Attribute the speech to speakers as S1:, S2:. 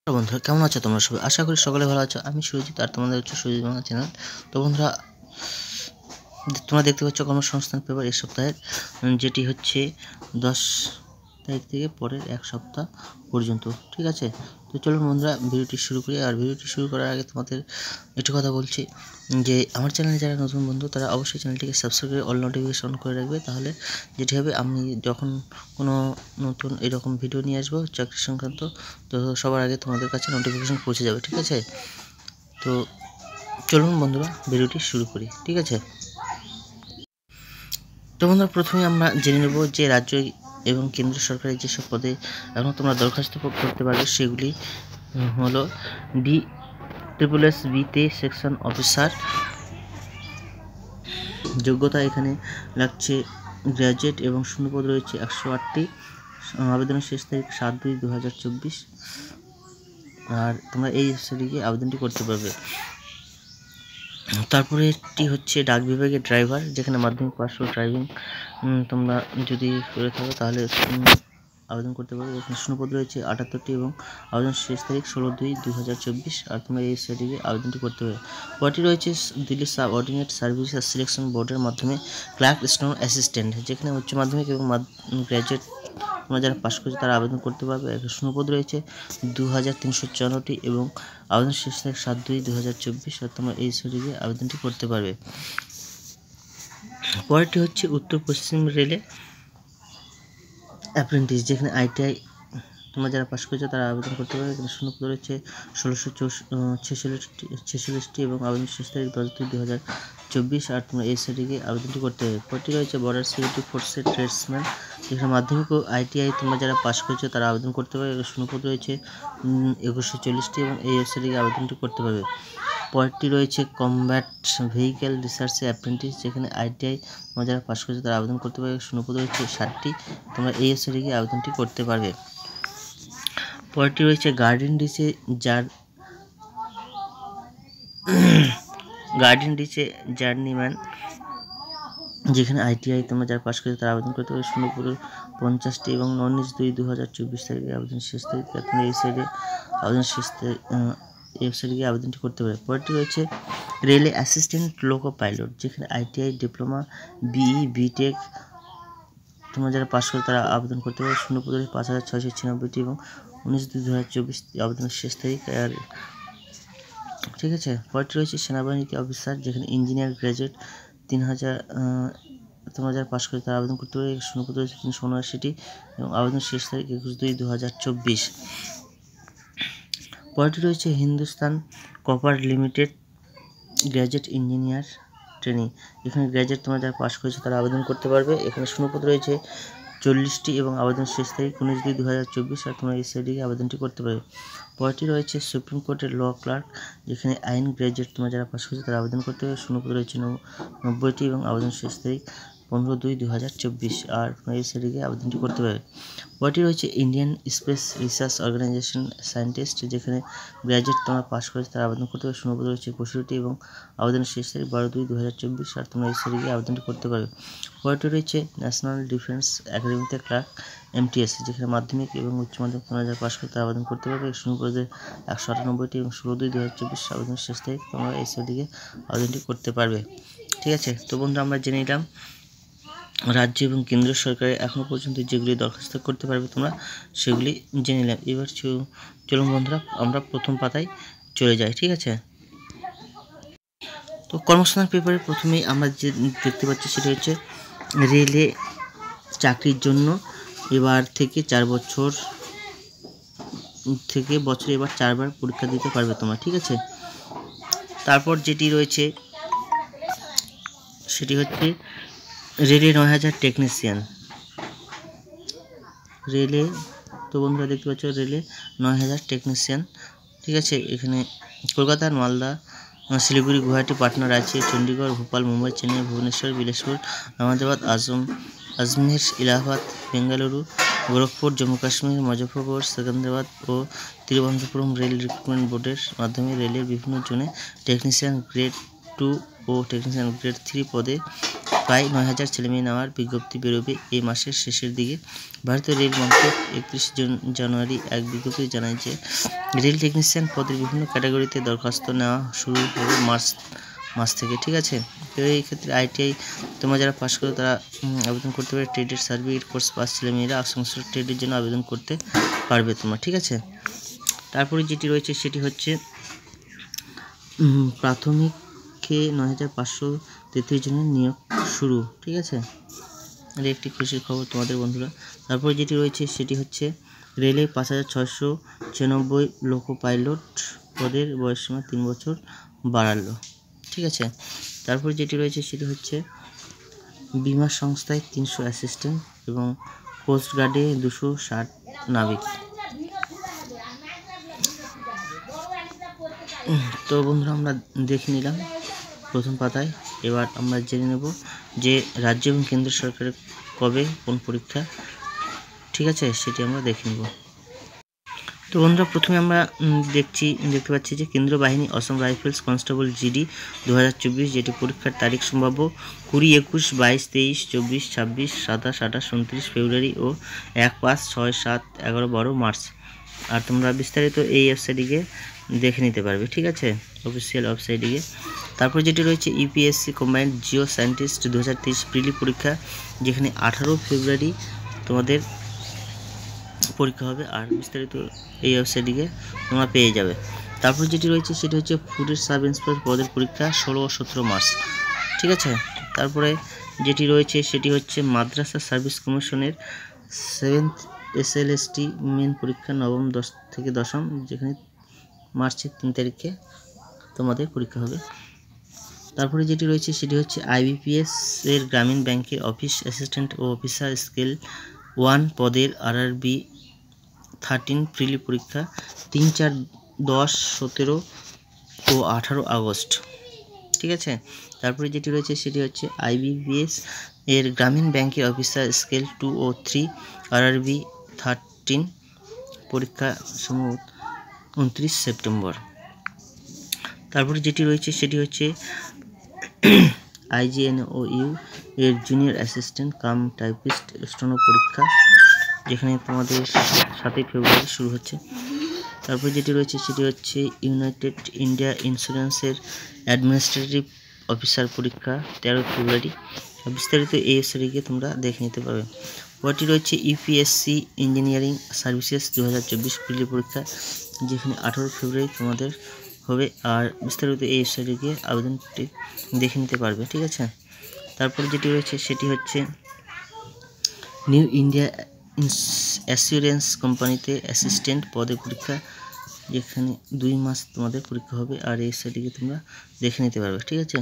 S1: বন্ধুরা কেমন আছো তোমরা সবাই? আশা করি সকলে ভালো আছো। আমি সুরজিৎ আর তোমাদের হচ্ছে সুরজিৎ বাংলা চ্যানেল। তো বন্ধুরা তোমরা দেখতে পাচ্ছ কর্মসংস্থান পেপার এই সপ্তাহের, যেটি হচ্ছে 10 তারিখ থেকে পরের এক সপ্তাহ পর্যন্ত। ঠিক আছে, তো চলুন বন্ধুরা ভিডিওটি শুরু করি। আর ভিডিওটি শুরু করার আগে তোমাদের একটু কথা বলছি যে আমার চ্যানেলে যারা নতুন বন্ধু তারা অবশ্যই চ্যানেলটিকে সাবস্ক্রাইব করে অল নোটিফিকেশন করে রাখবে। তাহলে যেটি হবে, আমি যখন কোনো নতুন এরকম ভিডিও নিয়ে আসবো চাকরি সংক্রান্ত, তো সবার আগে তোমাদের কাছে নোটিফিকেশন পৌঁছে যাবে। ঠিক আছে, তো চলুন বন্ধুরা ভিডিওটি শুরু করি। ঠিক আছে, তো বন্ধুরা প্রথমে আমরা জেনে নেব যে রাজ্য এবং কেন্দ্র সরকারের যেসব পদে এখন তোমরা দরখাস্ত করতে পারবে সেগুলি হলো DSSB-তে সেকশন অফিসার। যোগ্যতা এখানে লাগছে গ্র্যাজুয়েট এবং শূন্যপদ রয়েছে 108টি। আবেদনের শেষ তারিখ 7/2/2024। আর তোমরা এই ওয়েবসাইটে আবেদনটি করতে পারবে। তারপরে এটি হচ্ছে ডাক বিভাগের ড্রাইভার, যেখানে মাধ্যমিক পাস ও ড্রাইভিং তোমরা যদি করে থাকো তাহলে আবেদন করতে পারবে। এখানে শূন্যপদ রয়েছে 78টি এবং আবেদন শেষ তারিখ 16/2/2024। আর তোমরা এই ওয়েবসাইটে আবেদনটি করতে পারবে। পদটি রয়েছে Delhi sub ordinate service selection বোর্ডের মাধ্যমে ক্লার্ক স্টোর অ্যাসিস্ট্যান্ট, যেখানে উচ্চ মাধ্যমিক এবং গ্র্যাজুয়েট তোমরা যারা পাশ করেছে তারা আবেদন করতে পারবে। একটা শূন্যপদ রয়েছে 2354টি এবং আবেদন শেষ তারিখ 7/2/2024। আর তোমরা এই ওয়েবসাইটে আবেদনটি করতে পারবে। পরেরটি হচ্ছে উত্তর পশ্চিম রেলে অ্যাপ্রেন্টিস, যেখানে ITI তোমরা যারা পাশ করেছো তারা আবেদন করতে পারবে। এখানে শূন্যপদ রয়েছে 1646টি এবং আবেদন শেষ তারিখ 10/2/2024। আর তোমরা এই সাইটে আবেদনটি করতে হবে। পরটি রয়েছে বর্ডার সিকিউরিটি ফোর্সের ট্রেডসম্যান, যেখানে মাধ্যমিক ও ITI তোমরা যারা পাশ করেছো তারা আবেদন করতে পারবে। এখানে শূন্যপদ রয়েছে 2140টি এবং এই ওয়েবসাইটে আবেদনটি করতে পারবে। পরেরটি রয়েছে কমব্যাট ভেহিক্যাল রিসার্চে অ্যাপ্রেন্টিস, যেখানে ITI তোমরা যারা পাশ করেছো তারা আবেদন করতে পারবে। শূন্যপদ রয়েছে 60টি, তোমরা এই ওয়েবসাইটে আবেদনটি করতে পারবে। পরেরটি রয়েছে গার্ডেন ডিচে জার্নিম্যান, যেখানে ITI তোমরা যারা পাশ করেছো তারা আবেদন করতে পারবে। শূন্যপদ 50টি এবং 19/2/2024 তারিখে আবেদন শেষ তারিখ। তোমরা এই সাইডে আবেদন শেষ তারিখ ওয়েবসাইটে গিয়ে আবেদনটি করতে পারে। পরেরটি রয়েছে রেলে অ্যাসিস্ট্যান্ট লোকো পাইলট, যেখানে ITI ডিপ্লোমা BE BTech তোমরা যারা পাশ করে তারা আবেদন করতে পারে। শূন্যপদ 5696টি এবং 19/2/2024 আবেদনের শেষ তারিখ। আর ঠিক আছে, পরেরটি রয়েছে সেনাবাহিনীতে অফিসার, যেখানে ইঞ্জিনিয়ার গ্র্যাজুয়েট 3000 তোমরা যারা পাশ করে তারা আবেদন করতে পারে। শূন্যপদ রয়েছে 379টি এবং আবেদন শেষ তারিখ 21/2/2024। পরেরটি রয়েছে Hindustan copper limited graduate engineer training, এখানে গ্র্যাজুয়েট তোমরা যারা পাশ করেছে তারা আবেদন করতে পারবে। এখানে শূন্যপদ রয়েছে 40টি এবং আবেদন শেষ তারিখ 19/2/2024। আর তোমরা এই সাইডে আবেদনটি করতে পারবে। পরেরটি রয়েছে সুপ্রিম কোর্টের ল ক্লার্ক, যেখানে আইন গ্র্যাজুয়েট তোমরা যারা পাশ করেছে তারা আবেদন করতে পারবে। শূন্যপদ রয়েছে 90টি এবং আবেদন শেষ তারিখ 15/2/2024। আর তোমরা এই সাইডে আবেদনটি করতে পারবে। পরেরটি রয়েছে Indian space research organisation scientist, যেখানে গ্র্যাজুয়েট তোমরা পাশ করেছে তারা আবেদন করতে পারবে। শূন্যপদ রয়েছে 65টি এবং আবেদনের শেষ তারিখ 12/2/2024। আর তোমরা এই সাইডে আবেদনটি করতে পারবে। পরেরটি রয়েছে ন্যাশনাল ডিফেন্স একাডেমিতে ক্লার্ক MTS, যেখানে মাধ্যমিক এবং উচ্চ মাধ্যমিক তোমরা যারা পাশ করে তারা আবেদন করতে পারবে। শূন্যপদে 198টি এবং 16/2/2024 আবেদনের শেষ তারিখ। তোমরা এই সাইডে আবেদনটি করতে পারবে। ঠিক আছে, তো বন্ধুরা আমরা জেনে নিলাম রাজ্য এবং কেন্দ্র সরকারের এখনও পর্যন্ত যেগুলি দরখাস্ত করতে পারবে তোমরা সেগুলি জেনে নিলাম। এবার চলুন বন্ধুরা আমরা প্রথম পাতায় চলে যাই। ঠিক আছে, তো কর্মসংস্থান পেপারে প্রথমেই আমরা যে দেখতে পাচ্ছি সেটা হচ্ছে রেলে চাকরির জন্য এবার থেকে 4 বছর থেকে বছরে এবার 4 বার পরীক্ষা দিতে পারবে তোমরা। ঠিক আছে, তারপর যেটি রয়েছে সেটি হচ্ছে রেলে 9000 টেকনিশিয়ান রেলে। তো বন্ধুরা দেখতে পাচ্ছ রেলে 9000 টেকনিশিয়ান। ঠিক আছে, এখানে কলকাতা, মালদা, শিলিগুড়ি, গুয়াহাটি, পাটনা, রাঁচি, চণ্ডীগড়, ভোপাল, মুম্বাই, চেন্নাই, ভুবনেশ্বর, বিলাসপুর, আহমেদাবাদ, আজমের, এলাহাবাদ, বেঙ্গালুরু, গোরখপুর, জম্মু কাশ্মীর, মুজফ্ফরপুর, সেকেন্দ্রাবাদ ও তিরুবনন্তপুরম রেল রিক্রুটমেন্ট বোর্ডের মাধ্যমে রেলের বিভিন্ন জোনে টেকনিশিয়ান গ্রেড 2 ও টেকনিশিয়ান গ্রেড 3 পদে প্রায় 9000 ছেলেমেয়ে নেওয়ার বিজ্ঞপ্তি বেরোবে এই মাসের শেষের দিকে। ভারতীয় রেল মন্ত্রক 31 জানুয়ারি এক বিজ্ঞপ্তি জানায় যে রেল টেকনিশিয়ান পদের বিভিন্ন ক্যাটাগরিতে দরখাস্ত নেওয়া শুরু হবে মাস থেকে। ঠিক আছে, তো এই ক্ষেত্রে ITI তোমরা যারা পাস করো তারা আবেদন করতে পারে। ট্রেডের সার্টিফিকেট কোর্স পাস ছেলেমেয়েরা সংশ্লিষ্ট ট্রেডের জন্য আবেদন করতে পারবে তোমরা। ঠিক আছে, তারপরে যেটি রয়েছে সেটি হচ্ছে প্রাথমিকে 9533 জনের নিয়োগ শুরু। ঠিক আছে, এটা একটি খুশির খবর তোমাদের বন্ধুরা। তারপরে যেটি রয়েছে সেটি হচ্ছে রেলে 5696 লোকো পাইলট পদের বয়সসীমা 3 বছর বাড়ালো। ঠিক আছে, তারপরে যেটি রয়েছে সেটি হচ্ছে বিমা সংস্থায় 300 অ্যাসিস্ট্যান্ট এবং কোস্টগার্ডে 260 নাবিক। তো বন্ধুরা আমরা দেখে নিলাম প্রথম পাতায়। এবার আমরা জেনে নেব যে রাজ্য এবং কেন্দ্র সরকারের কবে কোন পরীক্ষা। ঠিক আছে, সেটি আমরা দেখে নেব। তো বন্ধুরা প্রথমে আমরা দেখতে পাচ্ছি যে কেন্দ্রীয় বাহিনী অসম রাইফেলস কনস্টেবল GD 2024, যেটি পরীক্ষার তারিখ সম্ভাব্য 20, 21, 22, 23, 24, 26, 27, 28, 29 ফেব্রুয়ারি ও 1, 5, 6, 7, 11, 12 মার্চ। আর তোমরা বিস্তারিত এই ওয়েবসাইটে দেখে নিতে পারবে। ঠিক আছে, অফিসিয়াল ওয়েবসাইটে গিয়ে। তারপর যেটি রয়েছে UPSC কম্বাইন্ড জিও সায়েন্টিস্ট 2023 প্রিলি পরীক্ষা, যেখানে 18 ফেব্রুয়ারি তোমাদের পরীক্ষা হবে। আর বিস্তারিত এই ওয়েবসাইটে গিয়ে তোমরা পেয়ে যাবে। তারপর যেটি রয়েছে সেটি হচ্ছে ফুডের সাব ইন্সপেক্টর পদের পরীক্ষা 16 ও 17 মার্চ। ঠিক আছে, তারপরে যেটি রয়েছে সেটি হচ্ছে মাদ্রাসা সার্ভিস কমিশনের 7th SLST মেন পরীক্ষা 9ম থেকে 10ম, যেখানে মার্চের 3 তারিখে তোমাদের পরীক্ষা হবে। তারপরে যেটি রয়েছে সেটি হচ্ছে IBPS এর গ্রামীণ ব্যাংকের অফিস অ্যাসিস্ট্যান্ট ও অফিসার স্কেল 1 পদের RRB 13 প্রিলি পরীক্ষা 3, 4, 10, 17 ও 18 আগস্ট। ঠিক আছে, তারপরে যেটি রয়েছে সেটি হচ্ছে IBPS এর গ্রামীণ ব্যাংকের অফিসার স্কেল 2 ও 3 RRB 13 পরীক্ষা সম্ভবত 29 সেপ্টেম্বর। তারপরে যেটি রয়েছে সেটি হচ্ছে IGNOU এর junior assistant cum typist steno পরীক্ষা, যেখানে তোমাদের 7 ফেব্রুয়ারি শুরু হচ্ছে। তারপর যেটি রয়েছে সেটি হচ্ছে ইউনাইটেড ইন্ডিয়া ইন্স্যুরেন্সের অ্যাডমিনিস্ট্রেটিভ অফিসার পরীক্ষা 13 ফেব্রুয়ারি। বিস্তারিত এই ওয়েবসাইটে তোমরা দেখে নিতে পারবে। পরটি রয়েছে UPSC ইঞ্জিনিয়ারিং সার্ভিসেস 2024 প্রিলি পরীক্ষা, যেখানে 18 ফেব্রুয়ারি তোমাদের হবে। আর বিস্তারিত এই ওয়েবসাইটে গিয়ে আবেদনটি দেখে নিতে পারবে। ঠিক আছে, তারপরে যেটি রয়েছে সেটি হচ্ছে নিউ ইন্ডিয়া অ্যাসিওরেন্স কোম্পানিতে অ্যাসিস্ট্যান্ট পদে পরীক্ষা, যেখানে 2 মাস তোমাদের পরীক্ষা হবে। আর এই ওয়েবসাইটে তোমরা দেখে নিতে পারবে। ঠিক আছে।